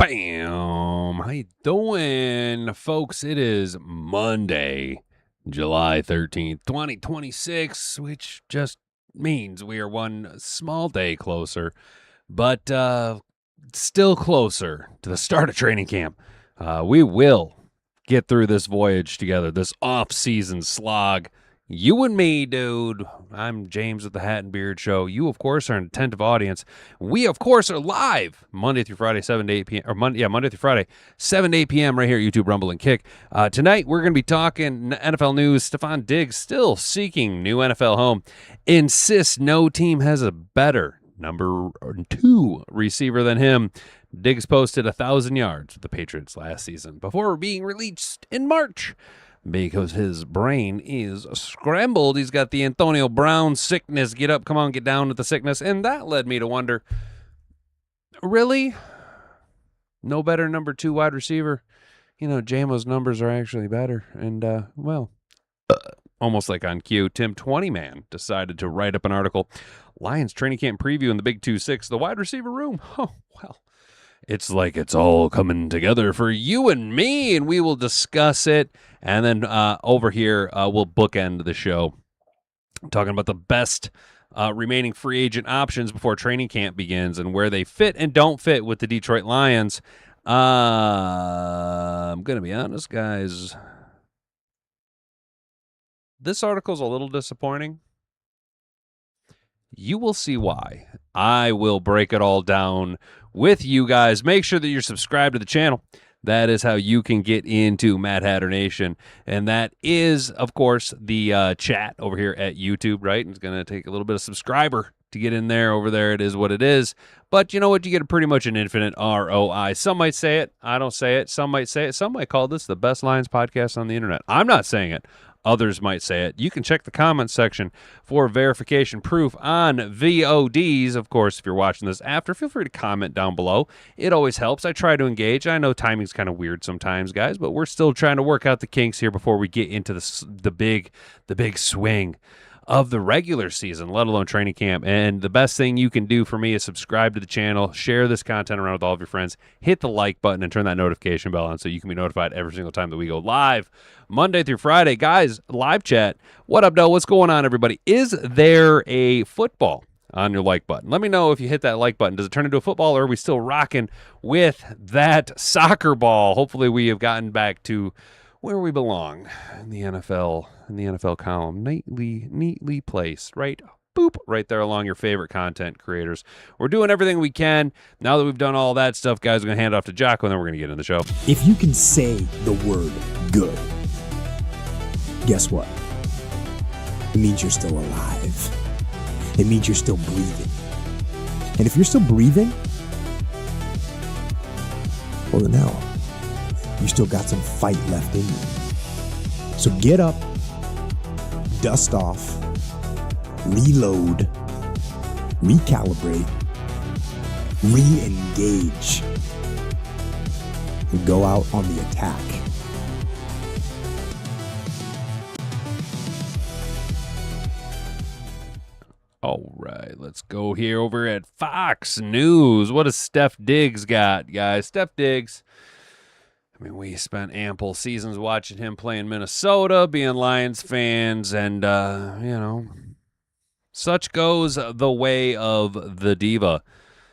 Bam! How you doing, folks? It is Monday, July 13th, 2026, which just means we are one small day closer, but still closer to the start of training camp. We will get through this voyage together, this off-season slog. You and me, dude. I'm James with the Hat and Beard Show. You, of course, are an attentive audience. We, of course, are live Monday through Friday, 7 to 8 p.m. Or Monday through Friday, 7 to 8 p.m. right here at YouTube, Rumble, and Kick. Tonight, we're going to be talking NFL news. Stefon Diggs still seeking new NFL home. Insists no team has a better number 2 receiver than him. Diggs posted 1,000 yards with the Patriots last season before being released in March. Because his brain is scrambled. He's got the Antonio Brown sickness. Get up, come on, get down with the sickness. And that led me to wonder, really? No better number 2 wide receiver? You know, JMO's numbers are actually better. And, almost like on cue, Tim 20man decided to write up an article. Lions training camp preview in the Big 2-6, the wide receiver room. Oh, well. It's like it's all coming together for you and me, and we will discuss it. And then over here, we'll bookend the show talking about the best remaining free agent options before training camp begins and where they fit and don't fit with the Detroit Lions. I'm going to be honest, guys. This article's a little disappointing. You will see why. I will break it all down with you guys. Make sure that you're subscribed to the channel. That is how you can get into Mad Hatter Nation. And that is, of course, the chat over here at YouTube, right? It's going to take a little bit of subscriber to get in there. Over there, it is what it is. But you know what? You get pretty much an infinite ROI. Some might say it. I don't say it. Some might say it. Some might call this the best Lions podcast on the internet. I'm not saying it. Others might say it. You can check the comments section for verification proof on VODs. Of course, if you're watching this after, feel free to comment down below. It always helps. I try to engage. I know timing's kind of weird sometimes, guys, but we're still trying to work out the kinks here before we get into the big swing of the regular season, let alone training camp. And the best thing you can do for me is subscribe to the channel, share this content around with all of your friends, hit the like button, and turn that notification bell on so you can be notified every single time that we go live Monday through Friday. Guys, live chat. What up, Doe? What's going on, everybody? Is there a football on your like button? Let me know if you hit that like button. Does it turn into a football, or are we still rocking with that soccer ball? Hopefully we have gotten back to where we belong in the NFL column, neatly placed, right? Boop, right there along your favorite content creators. We're doing everything we can. Now that we've done all that stuff, guys, we're going to hand it off to Jocko, and then we're going to get into the show. If you can say the word good, guess what? It means you're still alive. It means you're still breathing. And if you're still breathing, well, then hell, you still got some fight left in you. So get up, dust off, reload, recalibrate, re-engage, and go out on the attack. All right, let's go here over at Fox News. What does Steph Diggs got, guys? Steph Diggs. I mean, we spent ample seasons watching him play in Minnesota, being Lions fans, and, such goes the way of the diva.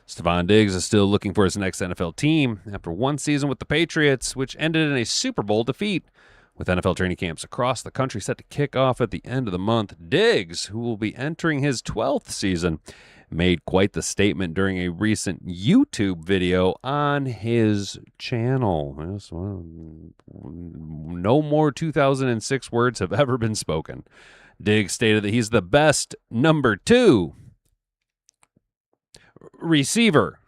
Stefon Diggs is still looking for his next NFL team after one season with the Patriots, which ended in a Super Bowl defeat. With NFL training camps across the country set to kick off at the end of the month, Diggs, who will be entering his 12th season, made quite the statement during a recent YouTube video on his channel. Yes, well, no more 2006 words have ever been spoken. Diggs stated that he's the best number 2 receiver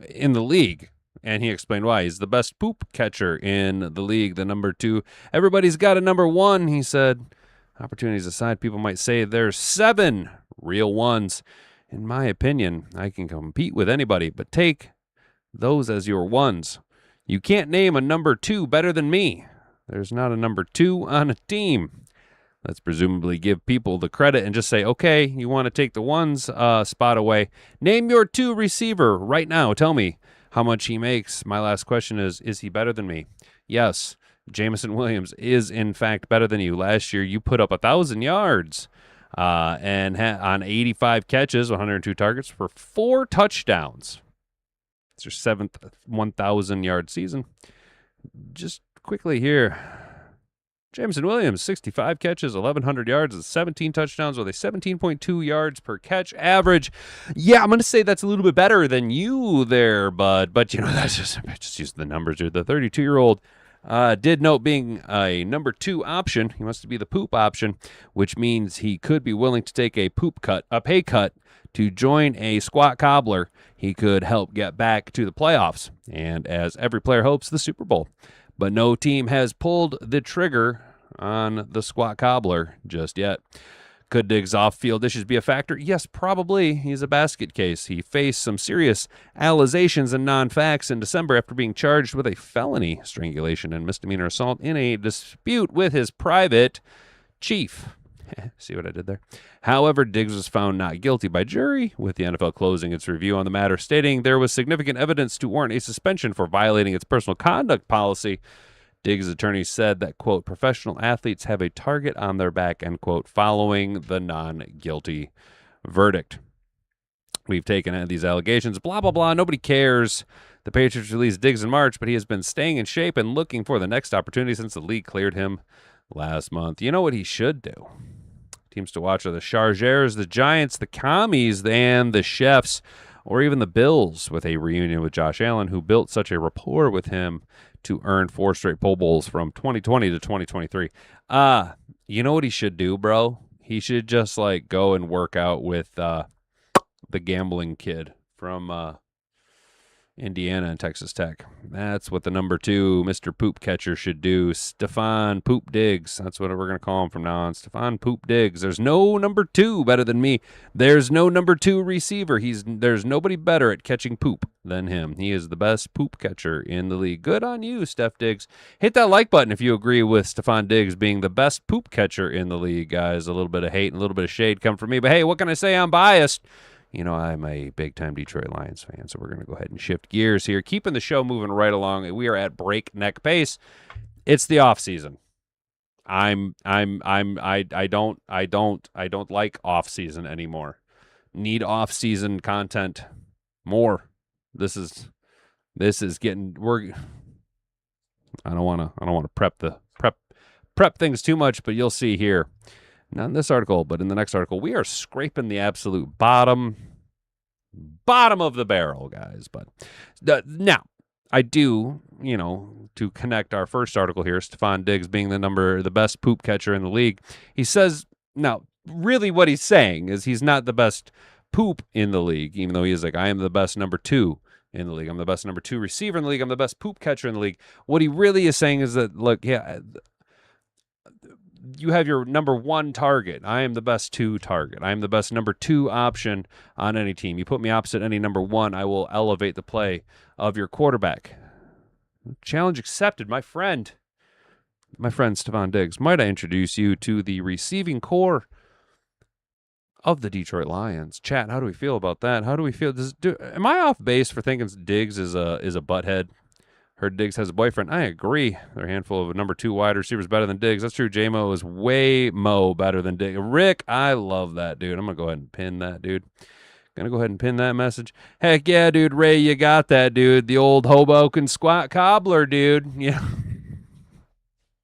in the league. And he explained why. He's the best poop catcher in the league, the number 2. Everybody's got a number 1, he said. Opportunities aside, people might say there's 7 real ones. In my opinion, I can compete with anybody, but take those as your ones. You can't name a number 2 better than me. There's not a number 2 on a team. Let's presumably give people the credit and just say, okay, you want to take the one's spot away. Name your 2 receiver right now. Tell me, how much he makes. My last question is he better than me? Yes, Jameson Williams is in fact better than you. Last year, you put up 1,000 yards and on 85 catches, 102 targets for 4 touchdowns. It's your 7th 1,000-yard season. Just quickly here, Jameson Williams, 65 catches, 1,100 yards, and 17 touchdowns with a 17.2 yards per catch average. Yeah, I'm going to say that's a little bit better than you there, bud. But, that's just using the numbers here. The 32-year-old did note being a number 2 option. He wants to be the poop option, which means he could be willing to take a pay cut to join a squat cobbler. He could help get back to the playoffs, and as every player hopes, the Super Bowl. But no team has pulled the trigger on the squat cobbler just yet. Could Diggs' off-field issues be a factor? Yes, probably. He's a basket case. He faced some serious allegations and non-facts in December after being charged with a felony strangulation and misdemeanor assault in a dispute with his private chief. See what I did there? However, Diggs was found not guilty by jury, with the NFL closing its review on the matter, stating there was significant evidence to warrant a suspension for violating its personal conduct policy. Diggs' attorney said that, quote, professional athletes have a target on their back, end quote, following the non-guilty verdict. We've taken these allegations, blah, blah, blah. Nobody cares. The Patriots released Diggs in March, but he has been staying in shape and looking for the next opportunity since the league cleared him last month. You know what he should do? Teams to watch are the Chargers, the Giants, the Commies, and the Chefs, or even the Bills with a reunion with Josh Allen, who built such a rapport with him to earn 4 straight Pro Bowls from 2020 to 2023. You know what he should do, bro? He should just go and work out with the gambling kid from Indiana and Texas Tech. That's what the number 2 Mr. Poop Catcher should do. Stefon Poop Diggs. That's what we're going to call him from now on. Stefon Poop Diggs. There's no number 2 better than me. There's no number 2 receiver. There's nobody better at catching poop than him. He is the best poop catcher in the league. Good on you, Steph Diggs. Hit that like button if you agree with Stefon Diggs being the best poop catcher in the league, guys. A little bit of hate and a little bit of shade come from me. But hey, what can I say? I'm biased. I'm a big-time Detroit Lions fan, so we're going to go ahead and shift gears here, keeping the show moving right along. We are at breakneck pace. It's the off season. I don't like off season anymore. Need off season content more. This is getting I don't want to prep things too much, but you'll see here. Not in this article, but in the next article, we are scraping the absolute bottom of the barrel, guys. But now, I do, to connect our first article here, Stefon Diggs being the best poop catcher in the league. He says, now, really what he's saying is he's not the best poop in the league, even though he is I am the best number 2 in the league. I'm the best number 2 receiver in the league. I'm the best poop catcher in the league. What he really is saying is that, look, yeah, you have your number 1 target. I am the best 2 target. I am the best number 2 option on any team. You put me opposite any number 1, I will elevate the play of your quarterback. Challenge accepted, my friend. My friend Stefon Diggs. Might I introduce you to the receiving core of the Detroit Lions? Chat, how do we feel about that? How do we feel? Am I off base for thinking Diggs is a butthead? Heard Diggs has a boyfriend. I agree. There are a handful of number 2 wide receivers better than Diggs. That's true. J-Mo is way better than Diggs. Rick, I love that, dude. I'm going to go ahead and pin that, dude. Going to go ahead and pin that message. Heck yeah, dude. Ray, you got that, dude. The old Hoboken squat cobbler, dude. Yeah.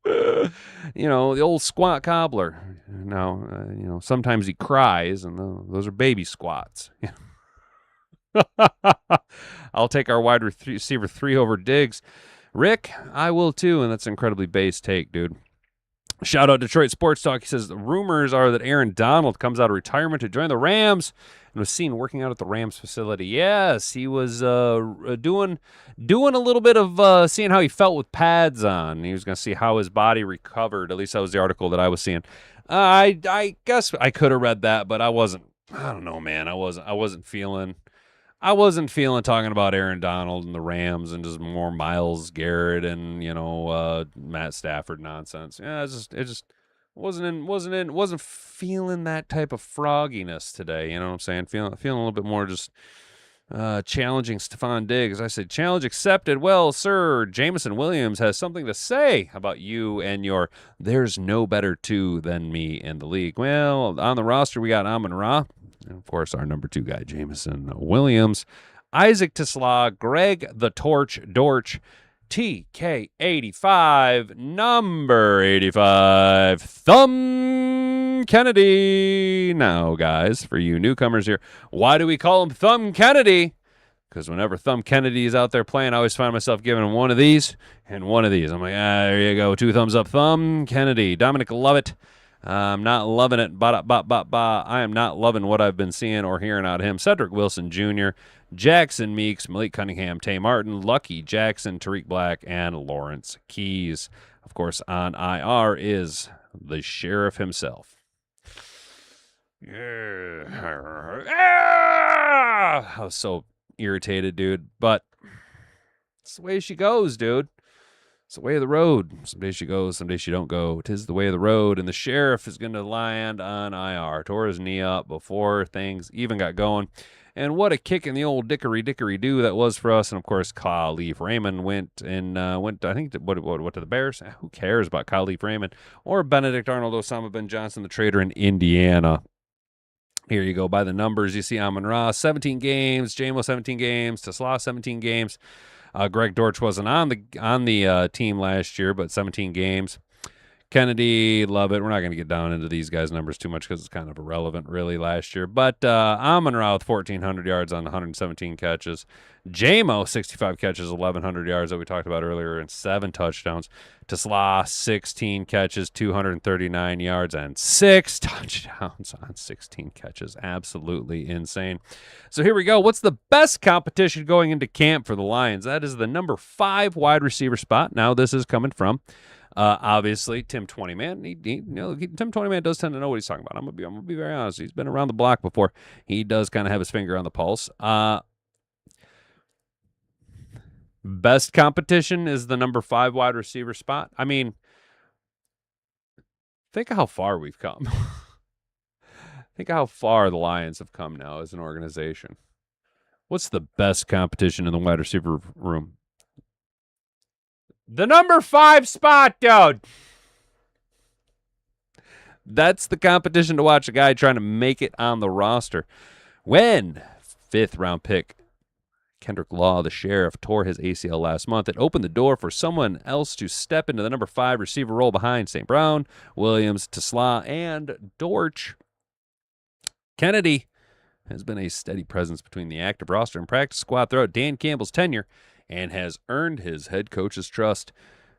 The old squat cobbler. Now, sometimes he cries, and those are baby squats. I'll take our wide receiver 3 over Diggs. Rick, I will too, and that's an incredibly base take, dude. Shout out Detroit Sports Talk. He says the rumors are that Aaron Donald comes out of retirement to join the Rams and was seen working out at the Rams facility. Yes, he was doing a little bit of seeing how he felt with pads on. He was going to see how his body recovered. At least that was the article that I was seeing. I guess I could have read that, but I wasn't. I don't know, man. I wasn't feeling talking about Aaron Donald and the Rams and just more Myles Garrett and Matt Stafford nonsense. Yeah, it just wasn't feeling that type of frogginess today. You know what I'm saying? Feeling a little bit more just Challenging Stefon Diggs. I said, challenge accepted. Well, sir, Jameson Williams has something to say about you and your there's no better two than me in the league. Well, on the roster, we got Amon-Ra, and of course, our number 2 guy, Jameson Williams, Isaac TeSlaa, Greg the Torch Dortch, TK85, number 85, Thumb Kennedy. Now, guys, for you newcomers here, why do we call him Thumb Kennedy? Because whenever Thumb Kennedy is out there playing, I always find myself giving him one of these and one of these. I'm like, there you go, 2 thumbs up, Thumb Kennedy. Dominic Lovett. I'm not loving it. I am not loving what I've been seeing or hearing out of him. Cedric Wilson Jr., Jackson Meeks, Malik Cunningham, Tay Martin, Lucky Jackson, Tariq Black, and Lawrence Keys. Of course, on IR is the sheriff himself. Yeah. I was so irritated, dude. But it's the way she goes, dude. It's the way of the road. Some days she goes, some days she don't go. 'Tis the way of the road, and the sheriff is going to land on IR. Tore his knee up before things even got going. And what a kick in the old dickory-doo that was for us. And, of course, Khalif Raymond went, I think, to the Bears? Who cares about Khalif Raymond? Or Benedict Arnold, Osama Ben Johnson, the trader in Indiana. Here you go. By the numbers, you see Amon-Ra, 17 games. JMO, 17 games. TeSlaa, 17 games. Greg Dortch wasn't on the team last year, but 17 games. Kennedy, love it. We're not going to get down into these guys' numbers too much because it's kind of irrelevant, really, last year. But Amon-Ra with 1,400 yards on 117 catches. JMO, 65 catches, 1,100 yards that we talked about earlier, and 7 touchdowns. TeSlaa, 16 catches, 239 yards, and 6 touchdowns on 16 catches. Absolutely insane. So here we go. What's the best competition going into camp for the Lions? That is the number 5 wide receiver spot. Now this is coming from obviously Tim 20-Man. Tim 20-Man does tend to know what he's talking about. I'm gonna be very honest. He's been around the block before. He does kind of have his finger on the pulse. Best competition is the number 5 wide receiver spot. I mean, think of how far we've come. Think of how far the Lions have come now as an organization. What's the best competition in the wide receiver room? The number 5 spot, dude. That's the competition to watch a guy trying to make it on the roster. When 5th round pick Kendrick Law, the sheriff, tore his ACL last month, it opened the door for someone else to step into the number 5 receiver role behind St. Brown, Williams, TeSlaa, and Dortch. Kennedy has been a steady presence between the active roster and practice squad throughout Dan Campbell's tenure and has earned his head coach's trust.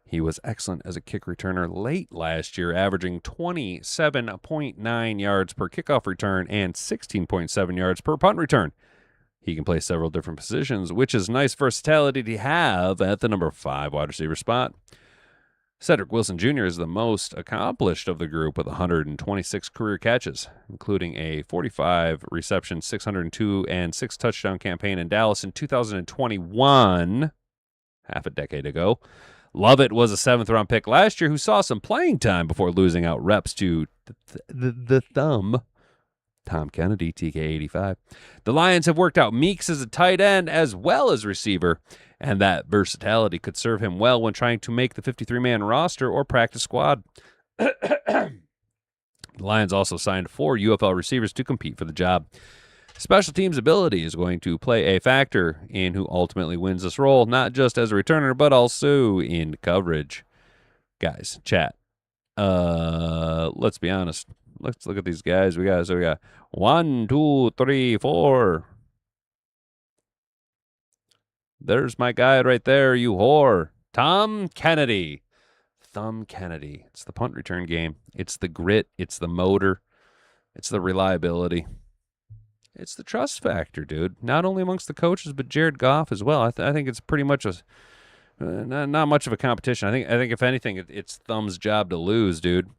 He was excellent as a kick returner late last year, averaging 27.9 yards per kickoff return and 16.7 yards per punt return. He can play several different positions, which is nice versatility to have at the number 5 wide receiver spot. Cedric Wilson Jr. is the most accomplished of the group with 126 career catches, including a 45 reception, 602 and 6 touchdown campaign in Dallas in 2021, half a decade ago. Lovett was a 7th round pick last year who saw some playing time before losing out reps to the thumb, Tom Kennedy, TK85. The Lions have worked out Meeks as a tight end as well as receiver, and that versatility could serve him well when trying to make the 53-man roster or practice squad. The Lions also signed 4 UFL receivers to compete for the job. Special teams ability is going to play a factor in who ultimately wins this role, not just as a returner, but also in coverage. Guys, chat. Let's be honest. Let's look at these guys. We got 1, 2, 3, 4. There's my guy right there, you whore. Tom Kennedy. Thumb Kennedy. It's the punt return game. It's the grit. It's the motor. It's the reliability. It's the trust factor, dude. Not only amongst the coaches, but Jared Goff as well. I think it's pretty much not much of a competition. I think if anything, it's Thumb's job to lose, dude.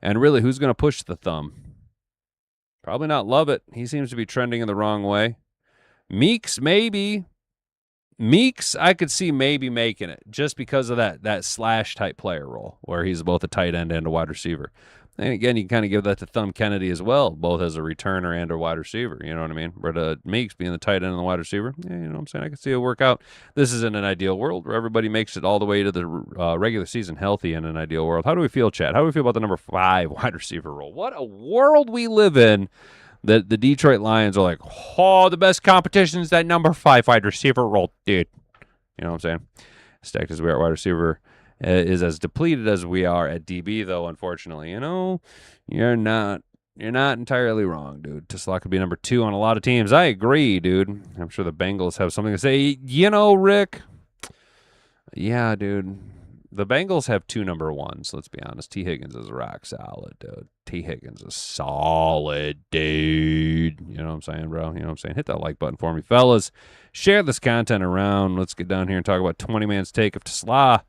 And really, who's going to push the Thumb? Probably not Lovett. He seems to be trending in the wrong way. Meeks, maybe. Meeks, I could see maybe making it just because of that slash type player role where he's both a tight end and a wide receiver. And again, you can kind of give that to Thumb Kennedy as well, both as a returner and a wide receiver. You know what I mean? But Meeks being the tight end and the wide receiver, yeah, you know what I'm saying? I can see it work out. This is in an ideal world where everybody makes it all the way to the regular season healthy in an ideal world. How do we feel, Chad? How do we feel about the number 5 wide receiver role? What a world we live in that the Detroit Lions are like, oh, the best competition is that number 5 wide receiver role, dude. You know what I'm saying? Stacked as we are at wide receiver is as depleted as we are at DB, though, unfortunately. You know, you're not entirely wrong, dude. TeSlaa could be number 2 on a lot of teams. I agree, dude. I'm sure the Bengals have something to say. You know, Rick. Yeah, dude. The Bengals have 2 number 1s, let's be honest. T. Higgins is rock solid, dude. T. Higgins is solid, dude. You know what I'm saying, bro? You know what I'm saying? Hit that like button for me, fellas. Share this content around. Let's get down here and talk about 20 man's take of TeSlaa.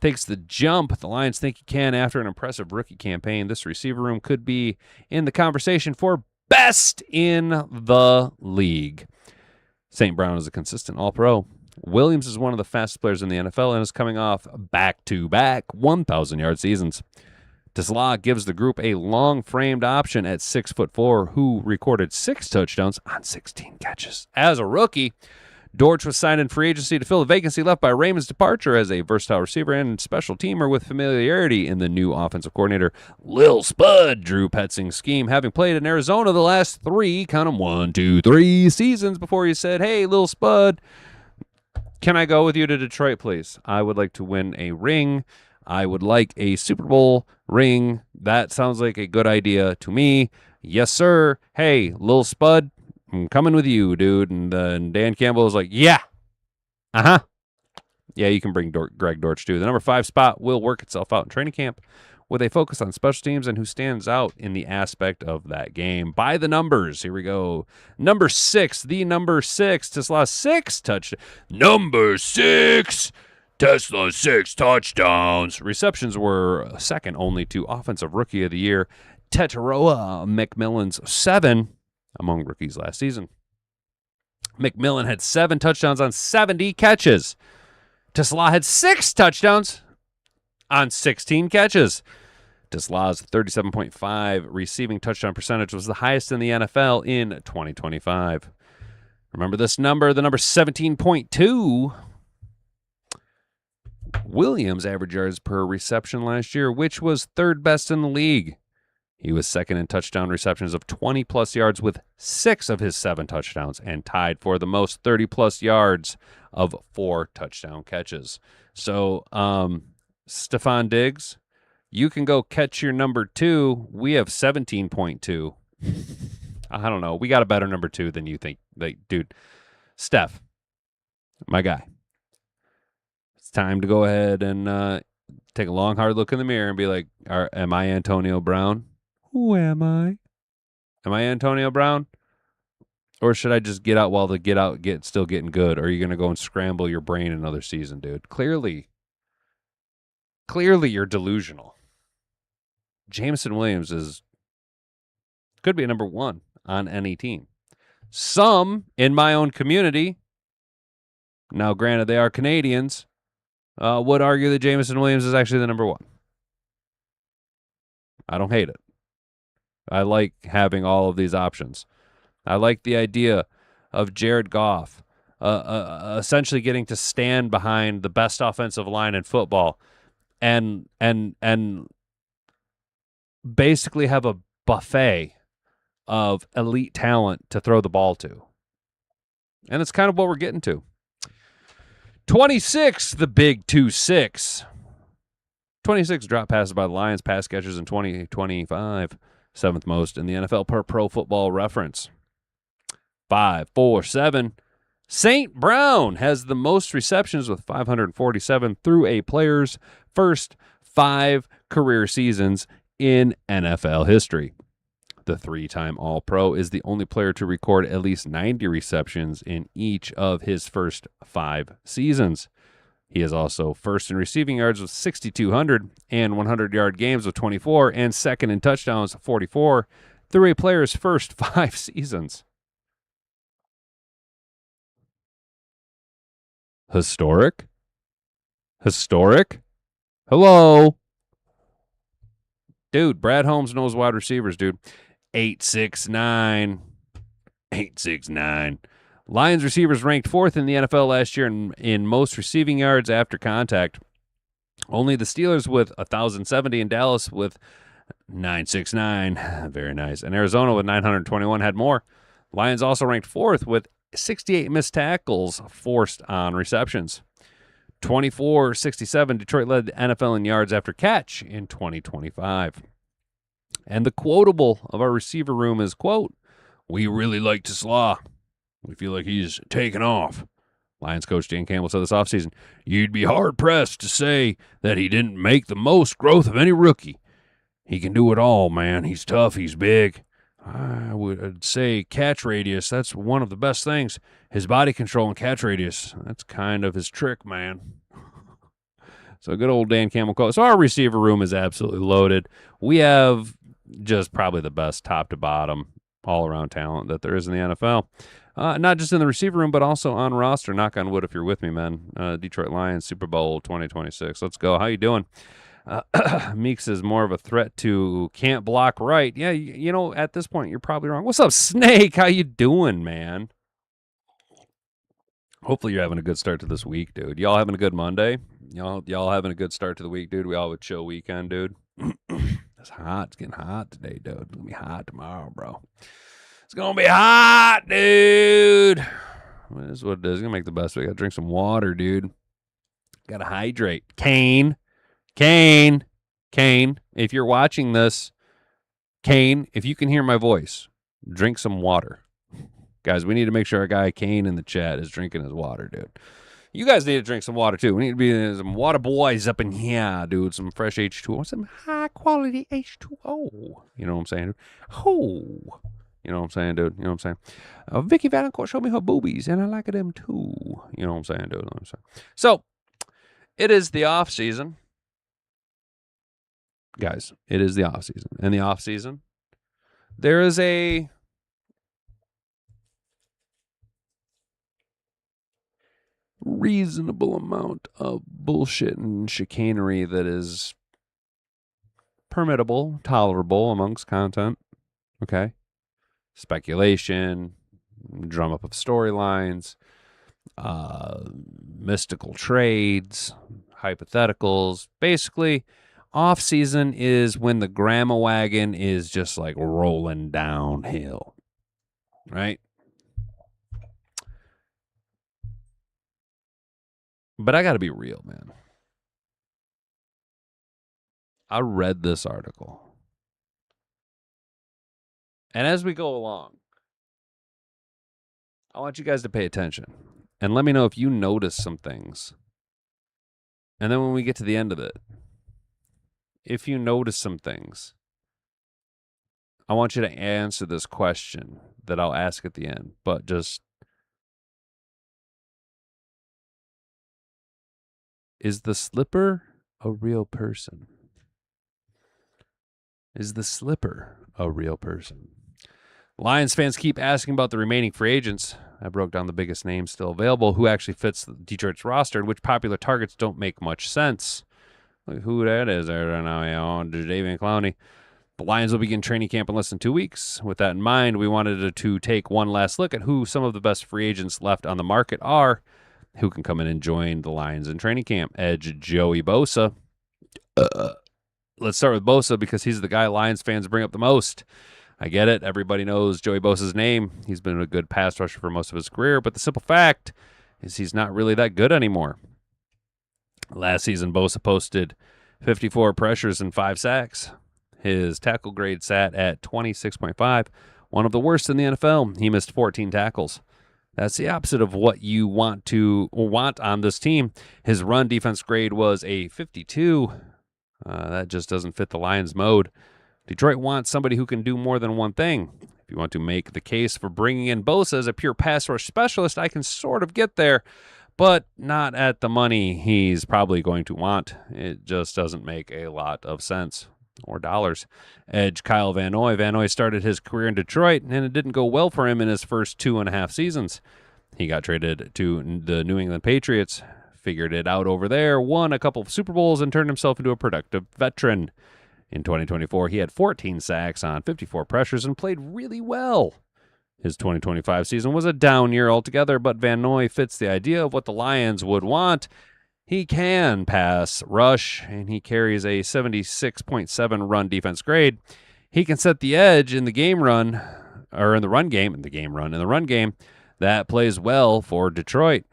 Takes the jump. The Lions think he can after an impressive rookie campaign. This receiver room could be in the conversation for best in the league. St. Brown is a consistent All-Pro. Williams is one of the fastest players in the NFL and is coming off back-to-back 1,000-yard seasons. TeSlaa gives the group a long-framed option at 6'4", who recorded 6 touchdowns on 16 catches. As a rookie, Dortch was signed in free agency to fill the vacancy left by Raymond's departure as a versatile receiver and special teamer with familiarity in the new offensive coordinator, Lil Spud, Drew Petzing's scheme, having played in Arizona the last 3 seasons before he said, hey, Lil Spud, can I go with you to Detroit, please? I would like to win a ring. I would like a Super Bowl ring. That sounds like a good idea to me. Yes, sir. Hey, Lil Spud, I'm coming with you, dude. And Dan Campbell was like, yeah. Uh-huh. Yeah, you can bring Greg Dortch, too. The number 5 spot will work itself out in training camp with a focus on special teams and who stands out in the aspect of that game. By the numbers, here we go. Number 6, the number 6, TeSlaa 6 touchdowns. Number 6, TeSlaa 6 touchdowns. Receptions were second only to Offensive Rookie of the Year, Teteroa McMillan's 7 among rookies last season. McMillan had 7 touchdowns on 70 catches. TeSlaa had 6 touchdowns on 16 catches. TeSlaa's 37.5 receiving touchdown percentage was the highest in the NFL in 2025. Remember this number, the number 17.2. Williams' average yards per reception last year, which was 3rd best in the league. He was second in touchdown receptions of 20-plus yards with 6 of his 7 touchdowns and tied for the most 30-plus yards of 4 touchdown catches. So, Stefon Diggs, you can go catch your number 2. We have 17.2. I don't know. We got a better number 2 than you think. Dude, Steph, my guy, it's time to go ahead and take a long, hard look in the mirror and be like, am I Antonio Brown? Who am I? Am I Antonio Brown? Or should I just get out while the get still getting good? Or are you going to go and scramble your brain another season, dude? Clearly you're delusional. Jameson Williams could be a number 1 on any team. Some in my own community, now granted they are Canadians, would argue that Jameson Williams is actually the number 1. I don't hate it. I like having all of these options. I like the idea of Jared Goff essentially getting to stand behind the best offensive line in football and basically have a buffet of elite talent to throw the ball to. And it's kind of what we're getting to. 26, the big 2-6. 26 drop passes by the Lions, pass catchers in 2025. 7th most in the NFL per Pro Football Reference. 5, 4, 7. St. Brown has the most receptions with 547 through a player's first 5 career seasons in NFL history. The 3-time All-Pro is the only player to record at least 90 receptions in each of his first 5 seasons. He is also first in receiving yards with 6,200 and 100-yard games with 24 and second in touchdowns 44 through a player's first 5 seasons. Historic? Hello? Dude, Brad Holmes knows wide receivers, dude. 8'6'9". 8'6'9". Lions receivers ranked 4th in the NFL last year in most receiving yards after contact. Only the Steelers with 1,070 and Dallas with 969. Very nice. And Arizona with 921 had more. Lions also ranked 4th with 68 missed tackles forced on receptions. 24-67, Detroit led the NFL in yards after catch in 2025. And the quotable of our receiver room is, quote, "We really like TeSlaa. We feel like he's taken off." Lions coach Dan Campbell said this offseason, "You'd be hard-pressed to say that he didn't make the most growth of any rookie. He can do it all, man. He's tough. He's big. I would say catch radius, that's one of the best things. His body control and catch radius, that's kind of his trick, man." So good old Dan Campbell quote. So our receiver room is absolutely loaded. We have just probably the best top to bottom all-around talent that there is in the NFL. Not just in the receiver room, but also on roster. Knock on wood if you're with me, man. Detroit Lions, Super Bowl 2026. Let's go. How you doing? Meeks is more of a threat to can't block right. Yeah, you know, at this point, you're probably wrong. What's up, Snake? How you doing, man? Hopefully you're having a good start to this week, dude. Y'all having a good Monday? Y'all having a good start to the week, dude? We all have a chill weekend, dude. It's hot. It's getting hot today, dude. It's going to be hot tomorrow, bro. It's going to be hot, dude. This is what it is. Going to make the best of it. Got to drink some water, dude. Got to hydrate. Kane, if you're watching this, Kane, if you can hear my voice, drink some water. Guys, we need to make sure our guy Kane in the chat is drinking his water, dude. You guys need to drink some water, too. We need to be some water boys up in here, dude. Some fresh H2O. Some high-quality H2O. You know what I'm saying, dude? Oh. You know what I'm saying, dude? You know what I'm saying? Vicky Valancourt showed me her boobies, and I like them, too. You know what I'm saying, dude? You know what I'm saying? So, it is the off-season. Guys, it is the off-season. In the off-season, there is a reasonable amount of bullshit and chicanery that is permittable, tolerable amongst content. Okay? Speculation, drum up of storylines, mystical trades, hypotheticals. Basically, off season is when the grandma wagon is just like rolling downhill, right? But I got to be real, man. I read this article. And as we go along, I want you guys to pay attention and let me know if you notice some things. And then when we get to the end of it, if you notice some things, I want you to answer this question that I'll ask at the end, but just, is the slipper a real person? Is the slipper a real person? Lions fans keep asking about the remaining free agents. I broke down the biggest names still available, who actually fits Detroit's roster, and which popular targets don't make much sense. Look who that is there right now, David Clowney. The Lions will begin training camp in less than 2 weeks. With that in mind, we wanted to take one last look at who some of the best free agents left on the market are, who can come in and join the Lions in training camp. Edge Joey Bosa. Let's start with Bosa because he's the guy Lions fans bring up the most. I get it. Everybody knows Joey Bosa's name. He's been a good pass rusher for most of his career, but the simple fact is he's not really that good anymore. Last season, Bosa posted 54 pressures and 5 sacks. His tackle grade sat at 26.5, one of the worst in the NFL. He missed 14 tackles. That's the opposite of what you want on this team. His run defense grade was a 52. That just doesn't fit the Lions mode. Detroit wants somebody who can do more than one thing. If you want to make the case for bringing in Bosa as a pure pass rush specialist, I can sort of get there, but not at the money he's probably going to want. It just doesn't make a lot of sense. Or dollars. Edge Kyle Van Noy. Van Noy started his career in Detroit, and it didn't go well for him in his first 2.5 seasons. He got traded to the New England Patriots, figured it out over there, won a couple of Super Bowls, and turned himself into a productive veteran. In 2024, he had 14 sacks on 54 pressures and played really well. His 2025 season was a down year altogether, but Van Noy fits the idea of what the Lions would want. He can pass, rush, and he carries a 76.7 run defense grade. He can set the edge in the game run, or in the run game, that plays well for Detroit.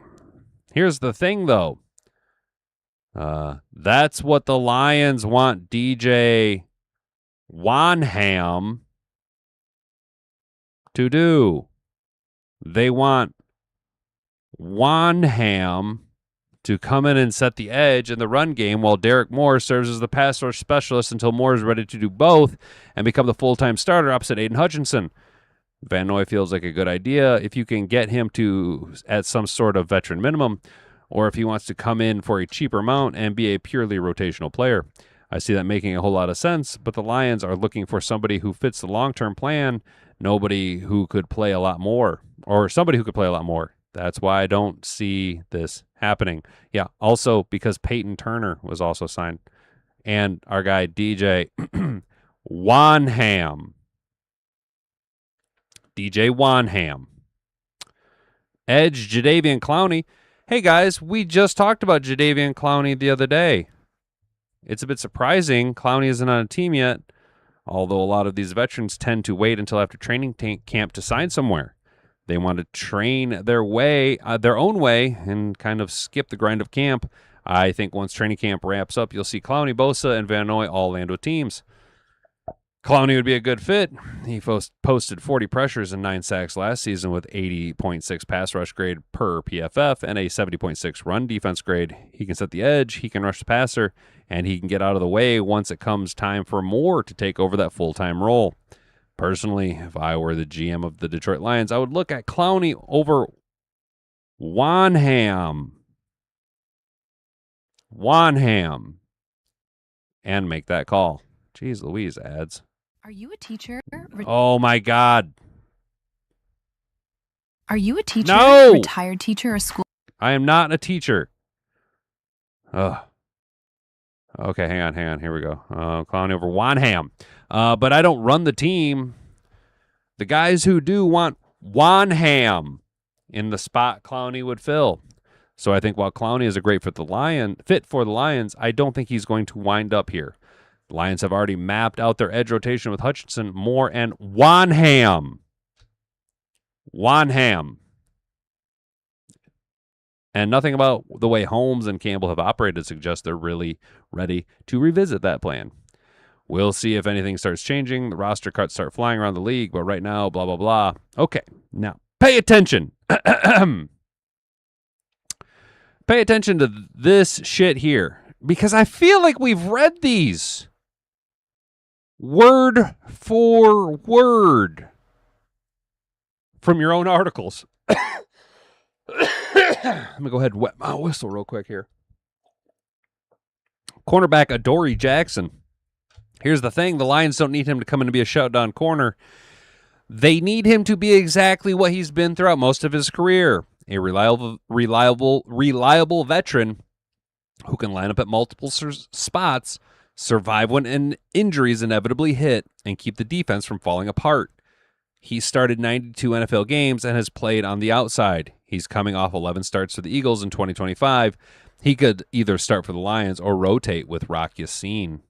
Here's the thing, though. That's what the Lions want DJ Wanham to do. They want Wanham to come in and set the edge in the run game while Derek Moore serves as the pass rush specialist until Moore is ready to do both and become the full-time starter opposite Aiden Hutchinson. Van Noy feels like a good idea if you can get him to at some sort of veteran minimum, or if he wants to come in for a cheaper amount and be a purely rotational player. I see that making a whole lot of sense, but the Lions are looking for somebody who fits the long-term plan, nobody who could play a lot more, or somebody who could play a lot more. That's why I don't see this happening. Yeah, also because Peyton Turner was also signed. And our guy DJ Wanham. DJ Wanham. Edge Jadeveon Clowney. Hey guys, we just talked about Jadeveon Clowney the other day. It's a bit surprising Clowney isn't on a team yet, although a lot of these veterans tend to wait until after training camp to sign somewhere. They want to train their own way, and kind of skip the grind of camp. I think once training camp wraps up, you'll see Clowney, Bosa, and Van Noy all land with teams. Clowney would be a good fit. He posted 40 pressures and 9 sacks last season with 80.6 pass rush grade per PFF and a 70.6 run defense grade. He can set the edge, he can rush the passer, and he can get out of the way once it comes time for Moore to take over that full-time role. Personally, if I were the GM of the Detroit Lions, I would look at Clowney over Wanham, and make that call. Jeez Louise, ads. Are you a teacher? Oh, my God. Are you a teacher? No! Retired teacher or school? I am not a teacher. Ugh. Okay, hang on. Here we go. Clowney over Wanham. But I don't run the team. The guys who do want Wanham in the spot Clowney would fill. So I think while Clowney is a great fit for the Lions, I don't think he's going to wind up here. The Lions have already mapped out their edge rotation with Hutchinson, Moore, and Wanham. And nothing about the way Holmes and Campbell have operated suggests they're really ready to revisit that plan. We'll see if anything starts changing. The roster cuts start flying around the league, but right now, blah, blah, blah. Okay, now pay attention. Pay attention to this shit here, because I feel like we've read these word for word from your own articles. Let me go ahead and wet my whistle real quick here. Cornerback Adoree Jackson. Here's the thing. The Lions don't need him to come in and be a shutdown corner. They need him to be exactly what he's been throughout most of his career. A reliable veteran who can line up at multiple spots, survive when injuries inevitably hit, and keep the defense from falling apart. He started 92 NFL games and has played on the outside. He's coming off 11 starts for the Eagles in 2025. He could either start for the Lions or rotate with Rock Ya-Sin.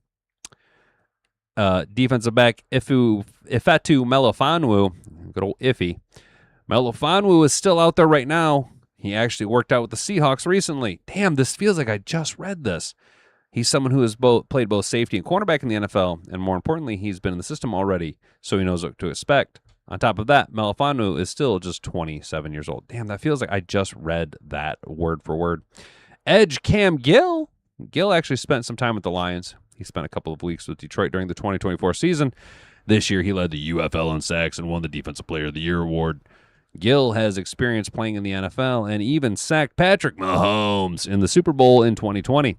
Defensive back Ifeatu Melifonwu, good old Iffy. Melifonwu is still out there right now. He actually worked out with the Seahawks recently. Damn, this feels like I just read this. He's someone who has played both safety and cornerback in the NFL, and more importantly, he's been in the system already, so he knows what to expect. On top of that, Melifonwu is still just 27 years old. Damn, that feels like I just read that word for word. Edge Cam Gill. Gill actually spent some time with the Lions. He spent a couple of weeks with Detroit during the 2024 season. This year, he led the UFL in sacks and won the Defensive Player of the Year award. Gill has experience playing in the NFL and even sacked Patrick Mahomes in the Super Bowl in 2020.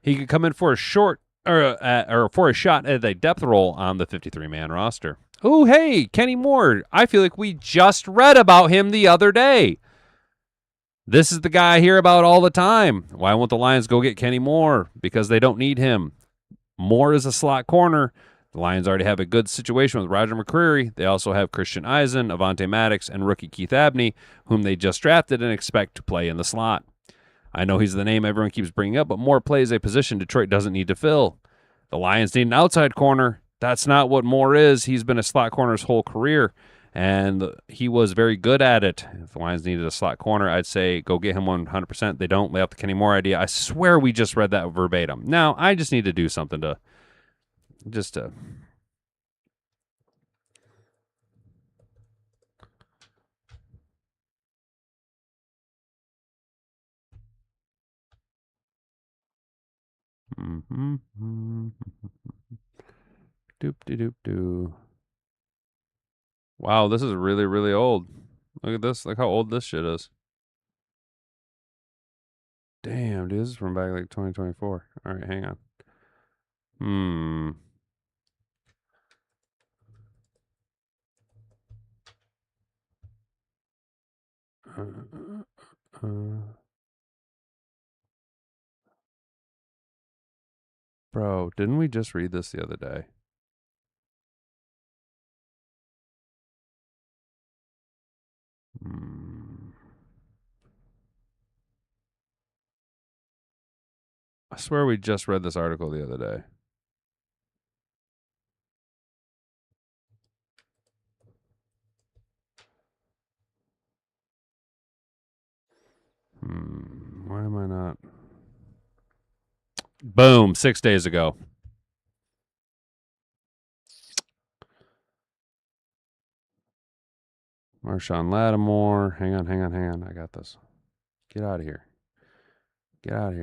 He could come in for a shot at a depth role on the 53-man roster. Oh, hey, Kenny Moore. I feel like we just read about him the other day. This is the guy I hear about all the time. Why won't the Lions go get Kenny Moore? Because they don't need him. Moore is a slot corner. The Lions already have a good situation with Roger McCreary. They also have Christian Eisen, Avonte Maddox, and rookie Keith Abney, whom they just drafted and expect to play in the slot. I know he's the name everyone keeps bringing up, but Moore plays a position Detroit doesn't need to fill. The Lions need an outside corner. That's not what Moore is. He's been a slot corner his whole career, and he was very good at it. If the Lions needed a slot corner, I'd say go get him 100%. They don't lay out the Kenny Moore idea. I swear we just read that verbatim. Now, I just need to do something to Doop-de-doop-doo. Wow, this is really, really old. Look at this. Look how old this shit is. Damn, dude, this is from back like 2024. All right, hang on. Bro, didn't we just read this the other day? I swear we just read this article the other day. Why am I not? Boom, 6 days ago. Marshawn Lattimore. Hang on. I got this. Get out of here.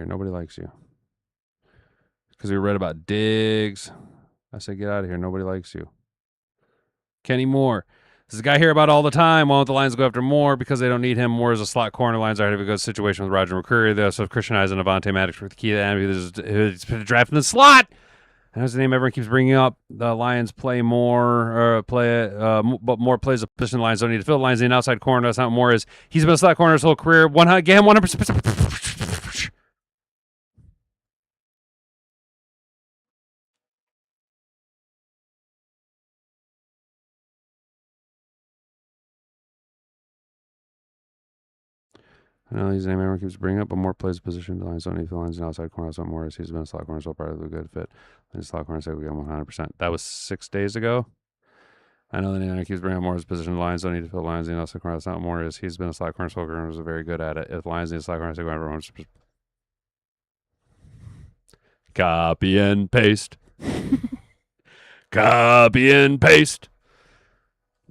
Nobody likes you. Because we read about Diggs. I said, get out of here. Nobody likes you. Kenny Moore. This is a guy I hear about all the time. Why don't the Lions go after Moore? Because they don't need him. Moore is a slot corner. Lions already have a good situation with Roger McCreary. They also have Christian Eisen and Avonte Maddox for the key to the enemy. He's been drafted in the slot. And that's the name everyone keeps bringing up. The Lions play Moore, but Moore plays a position the Lions don't need to fill. The Lions need an outside corner. That's not what Moore is. He's been a slot corner his whole career. Get him 100%. I know he's the name everyone keeps bringing up, but Moore plays a position the Lions don't need to fill. The Lions an outside corner. That's not Moore is. He's been a slot corner so part of the good fit. The slot corner said we got 100%. That was 6 days ago. I know the name keeps bringing up Moore's position. The Lions don't need to fill the Lions in outside corner. That's not Moore is. He's been a slot corner, so corner was very good at it. If the Lions need a slot corner, so everyone's copy and paste. Copy and paste.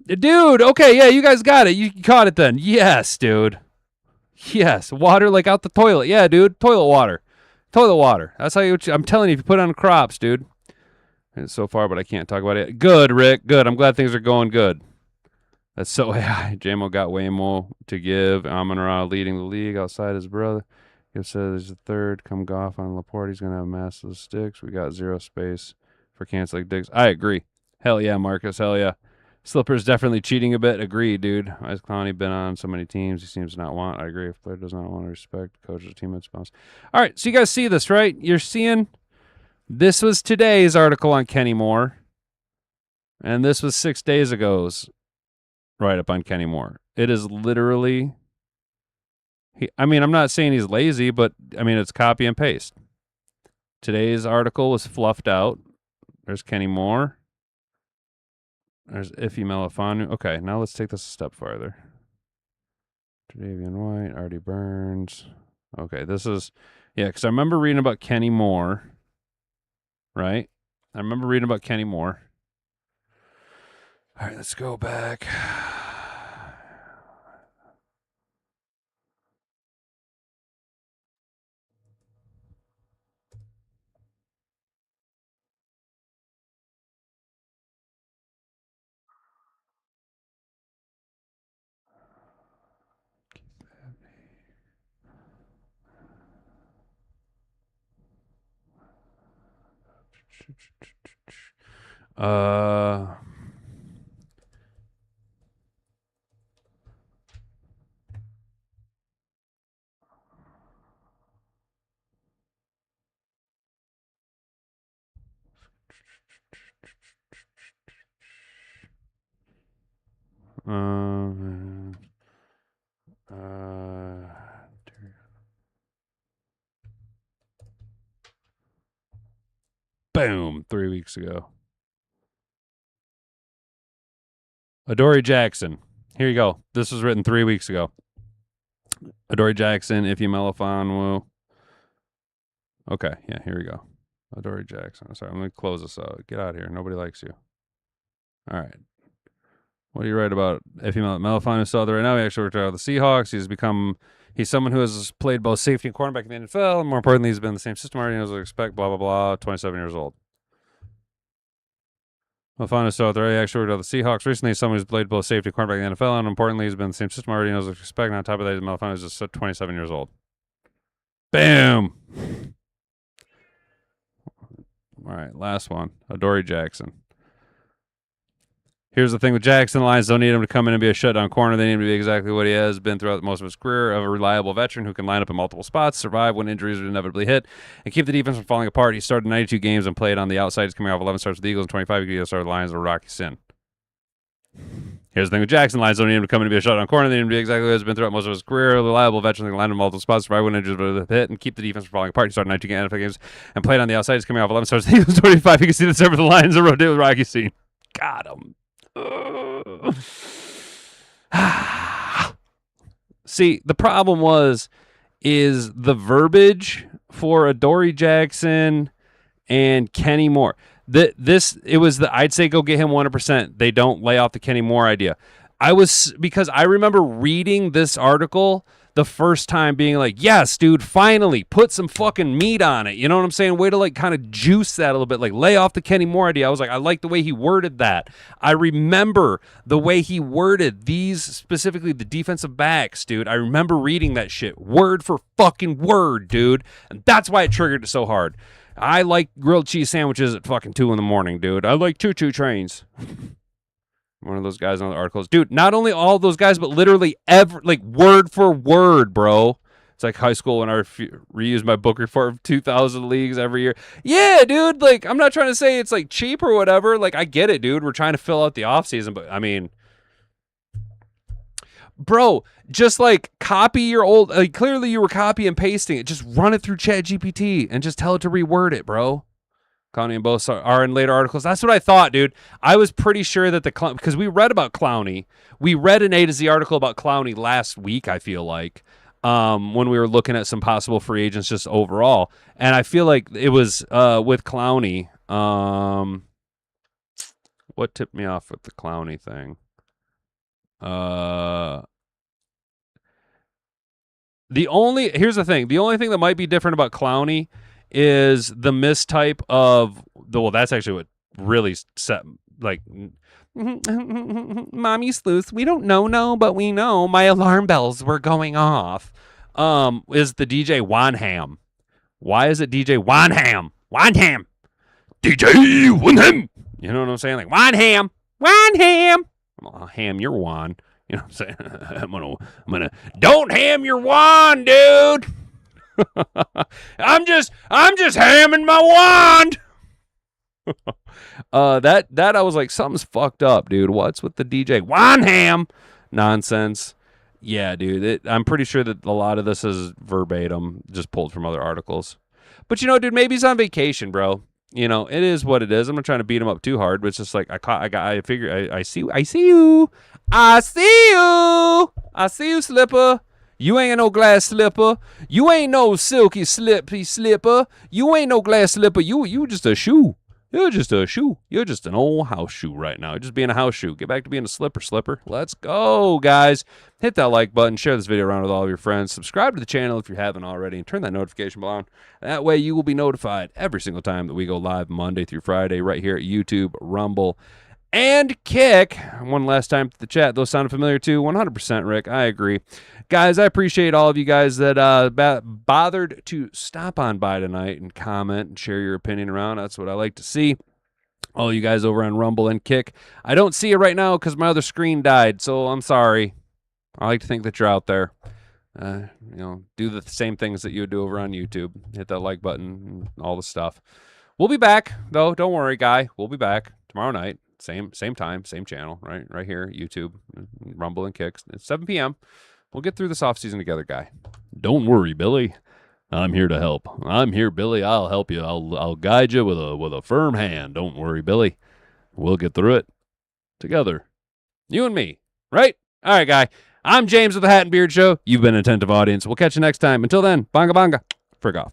Dude, okay, yeah, you guys got it. You caught it then. Yes, dude. Yes, water like out the toilet. Yeah, dude, toilet water. Toilet water. That's how I'm telling you, if you put it on crops, dude. And so far, but I can't talk about it. Good, Rick. Good. I'm glad things are going good. That's so AI. JMO got way more to give. Amon-Ra leading the league outside his brother. Gibbs said he's the third. Come Goff on Laporte. He's going to have massive sticks. We got zero space for canceling Diggs. I agree. Hell yeah, Marcus. Hell yeah. Slipper's definitely cheating a bit. Agree, dude. Why has Clowney been on so many teams he seems to not want? I agree. If player does not want to respect coaches, teammates, bounce. All right, so you guys see this, right? You're seeing this was today's article on Kenny Moore, and this was 6 days ago's write-up on Kenny Moore. It is literally, I'm not saying he's lazy, but, it's copy and paste. Today's article was fluffed out. There's Kenny Moore. There's Iffy Melifanu. Okay, now let's take this a step farther. Tre'Davious White, Artie Burns. Okay, this is, because I remember reading about Kenny Moore, right? I remember reading about Kenny Moore. All right, let's go back. Boom, 3 weeks ago. Adoree Jackson. Here you go. This was written 3 weeks ago. Adoree Jackson, Ify Melifonwu. Okay, yeah, here we go. Adoree Jackson. Sorry, let me close this out. Get out of here. Nobody likes you. All right. What do you write about Ify Melifonwu? So right now he actually worked out with the Seahawks. He's someone who has played both safety and cornerback in the NFL, and more importantly, he's been in the same system already as I expect, blah, blah, blah, 27 years old. Melifonwu so he actually worked out with the Seahawks recently. He's someone who's played both safety and cornerback in the NFL, and importantly, he's been in the same system already as I expect, and on top of that, Melifonwu is just 27 years old. Bam! All right, last one. Adoree Jackson. Here's the thing with Jackson. The Lions don't need him to come in and be a shutdown corner. They need him to be exactly what he has been throughout most of his career, of a reliable veteran who can line up in multiple spots, survive when injuries inevitably hit, and keep the defense from falling apart. He started 92 games and played on the outside. He's coming off 11 starts with the Eagles and 25 he started the Lions with Rocky Sin. Here's the thing with Jackson. The Lions don't need him to come in and be a shutdown corner. They need him to be exactly what he has been throughout most of his career, a reliable veteran who can line up in multiple spots, survive when injuries hit, and keep the defense from falling apart. He started 92 NFL games and played on the outside. He's coming off 11 starts with the Eagles and 25. You can see this over the Lions and rotate with Rocky Sin. Got him. See, the problem is the verbiage for Adoree Jackson and Kenny Moore. I'd say go get him 100%. They don't lay off the Kenny Moore idea. Because I remember reading this article the first time being like, yes, dude, finally put some fucking meat on it. You know what I'm saying? Way to like kind of juice that a little bit, like lay off the Kenny Moore idea. I was like, I like the way he worded that. I remember the way he worded these, specifically the defensive backs, dude. I remember reading that shit word for fucking word, dude. And that's why it triggered it so hard. I like grilled cheese sandwiches at fucking 2 a.m, dude. I like choo-choo trains. One of those guys on the articles. Dude, not only all those guys, but literally word for word, bro. It's like high school when I reuse my book report of 2,000 leagues every year. Yeah, dude, like, I'm not trying to say it's, like, cheap or whatever. Like, I get it, dude. We're trying to fill out the offseason, but, I mean, bro, just, like, copy your old, like, clearly you were copy and pasting it. Just run it through ChatGPT and just tell it to reword it, bro. Clowney and both are in later articles. That's what I thought, dude. I was pretty sure that because we read about Clowney. We read an A to Z article about Clowney last week, I feel like, when we were looking at some possible free agents just overall. And I feel like it was with Clowney. What tipped me off with the Clowney thing? Here's the thing. The only thing that might be different about Clowney is the mistype of that's actually what really set, like, mommy sleuths, we don't know, but we know my alarm bells were going off, is the DJ Wanham. Why is it DJ Wanham? DJ Wanham. You know what I'm saying? Like, Wanham. I'll ham your wand. You know what I'm saying? I'm gonna don't ham your wand, dude. I'm just hamming my wand. That I was like, something's fucked up, dude. What's with the DJ Wanham nonsense? Yeah, dude. I'm pretty sure that a lot of this is verbatim, just pulled from other articles. But you know, dude, maybe he's on vacation, bro. You know, it is what it is. I'm not trying to beat him up too hard, but it's just like I see you, Slipper. You ain't no glass slipper. You ain't no silky slippy slipper. You ain't no glass slipper. You just a shoe. You're just a shoe. You're just an old house shoe right now. You're just being a house shoe. Get back to being a slipper. Let's go, guys. Hit that like button. Share this video around with all of your friends. Subscribe to the channel if you haven't already. And turn that notification bell on. That way you will be notified every single time that we go live Monday through Friday right here at YouTube, Rumble, and Kick. One last time to the chat. Those sound familiar too. 100%, Rick. I agree. Guys, I appreciate all of you guys that bothered to stop on by tonight and comment and share your opinion around. That's what I like to see. All you guys over on Rumble and Kick. I don't see it right now because my other screen died, so I'm sorry. I like to think that you're out there. Do the same things that you would do over on YouTube. Hit that like button and all the stuff. We'll be back, though. Don't worry, guy. We'll be back tomorrow night, Same time, same channel, right here, YouTube, Rumble and Kicks. It's 7 p.m. We'll get through this offseason together, guy. Don't worry, Billy. I'm here to help. I'm here, Billy. I'll help you. I'll guide you with a firm hand. Don't worry, Billy. We'll get through it together. You and me, right? All right, guy. I'm James of the Hat and Beard Show. You've been an attentive audience. We'll catch you next time. Until then, bonga bonga. Frick off.